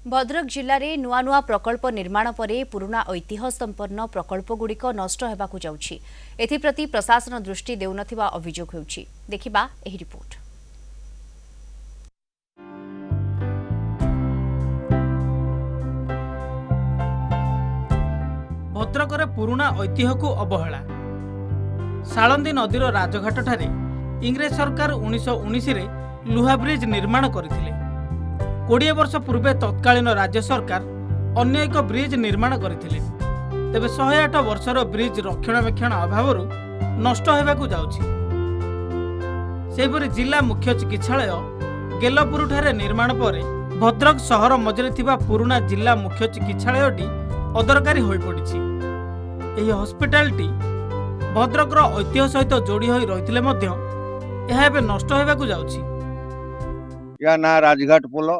भद्रक जिले में नुआ नुआ प्रकल्प निर्माण पर पुराना ऐतिह्य संपन्न प्रकल्पगुड़िक नष्ट होगाकू जाउछि। एथिप्रति प्रशासन दृष्टि देउनथिबा अभियोग होउछि। देखिबा एही रिपोर्ट। भद्रकरे पुराना ऐतिह्य को अवहेला। सालंदी नदीर राजघाट ठारे इंग्रेज सरकार 1919 रे लुहा ब्रिज निर्माण करथिले। 20 वर्ष पूर्वे तत्कालीन राज्य सरकार अन्य एक ब्रिज निर्माण करथिले। तेबे 108 वर्षर ब्रिज रक्षणाबेक्षण अभाव नष्ट होगाकू जाउछि। सेहिपरि जिला मुख्य चिकित्सालय गेलपुर ठारे निर्माण पर भद्रक सहर मझिरे थिबा पुराना जिला मुख्य चिकित्सालयटी अदरकारी होई पड़िछि। एही हॉस्पिटलटी भद्रकर ऐतिह्य सहित जोड़ी होई रहिथिले मध्य एहा एबे नष्ट होगाकू जाउछि। या ना राजघाट पोल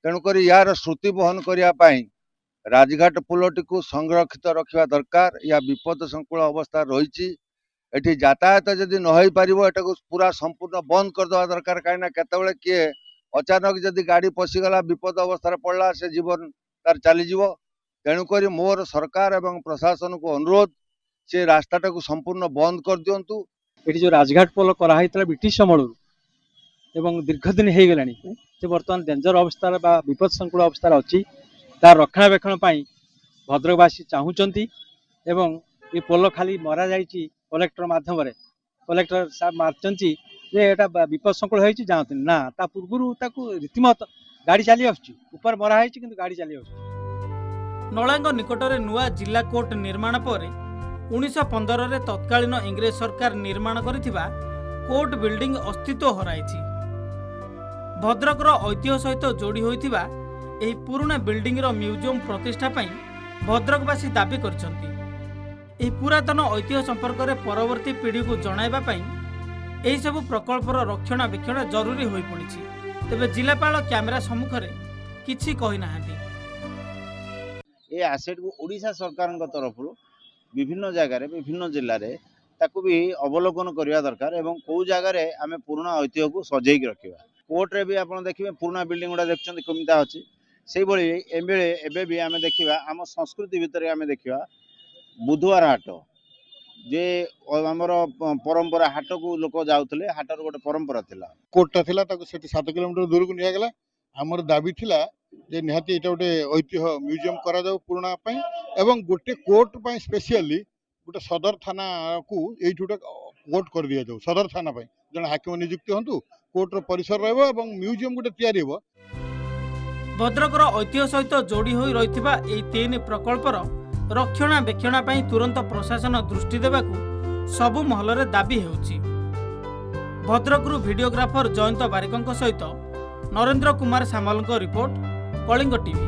तेणुक यार श्रुति बहन करने राजघाट पोलटी को संरक्षित रखा दरकार। या विपद संकुल अवस्था रही यातायात जदि नई पार एटा को पूरा संपूर्ण बंद करदे दरकार। कहीं केतबेले किए अचानक जदि गाड़ी पशिगला विपद अवस्था पड़ला से जीवन तार चलीज। तेणुक मोर सरकार एवं प्रशासन को अनुरोध से रास्ताटा को संपूर्ण बंद कर दिंतु। ये जो राजघाट पोल कराई ब्रिटिश समूह एवं दीर्घ दिन हो गलानी से बर्तमान डेंजर अवस्था बा विपद संकुल अवस्था अच्छी तार रक्षणाबेक्षण भद्रकवासी चाहूँगी। एवं ये पोल खाली मरा जाइए कलेक्टर माध्यम कलेक्टर साहब मार्चंती जे एटा विपद संकुल होती जानते ना ता पूर्व रीतिमत गाड़ी चली आसर मरा है कि गाड़ी चली आस। नलांग निकटरे नुआ जिला कोर्ट निर्माण पर 1915 रे तत्कालीन इंग्रेज सरकार निर्माण करिथिबा कोर्ट बिल्डिंग अस्तित्व हराइछि। भद्रकर ऐतिह्य सहित जोड़ी होइथिबा एही पुराना बिल्डिंग रो म्यूजियम प्रतिष्ठा पई भद्रकवासी दाबी करछन्ति। एही पुरातन ऐतिह्य संपर्क रे परवर्ती पीढ़ी को जणाइबा पई एही सब प्रकल्पर रक्षणाबेक्षण जरूरी होई पड़िछि। तेबे जिलापाल कैमेरा सम्मुख रे किछि कहि नाहांती। ए एसेट को ओडिशा सरकार तरफ विभिन्न जगार विभिन्न जिले में ताकू भी अवलोकन करने दरकार। एवं कौ जगार आम पुराना ऐतिह्य को सजैक रखा। कोर्ट रे भी आप देखिए पुराना बिल्डिंग गुड़ा देखते कमिता अच्छी से एबे भी आम देखा आम संस्कृति भितर आम देखा बुधवार हाट जे आमर परंपरा हाट को लोक जाऊे हाटर गोटे परंपरा थिला। कोर्टा थिला 7 किलोमीटर दूर को निया गला। आमर दाबी थिला जे निहाती एटा गोटे ऐतिह्य म्यूजियम करा जाऊ पुराना पई एवं गोटे कोर्ट पई स्पेशली गोटे सदर थाना को एठी गोटे कोर्ट कर दिया जाऊ। सदर थाना पई जन हाकिम नियुक्त हंतु कोर्ट रो परिसर रहबो एवं म्यूजियम गोटे तयारी हेबो। भद्रकर ऐतिह्य सहित जोड़ी होई रहिथिबा एई 3 प्रकल्पर रक्षणाबेक्षण पई तुरंत प्रशासन दृष्टि देबाकू सबु महलरे दाबी हेउछि। भद्रकरू वीडियोग्राफर जयंत बारिकଙ୍କ सहित नरेंद्र कुमार सामलଙ୍କ रिपोर्ट कलिंग टीवी।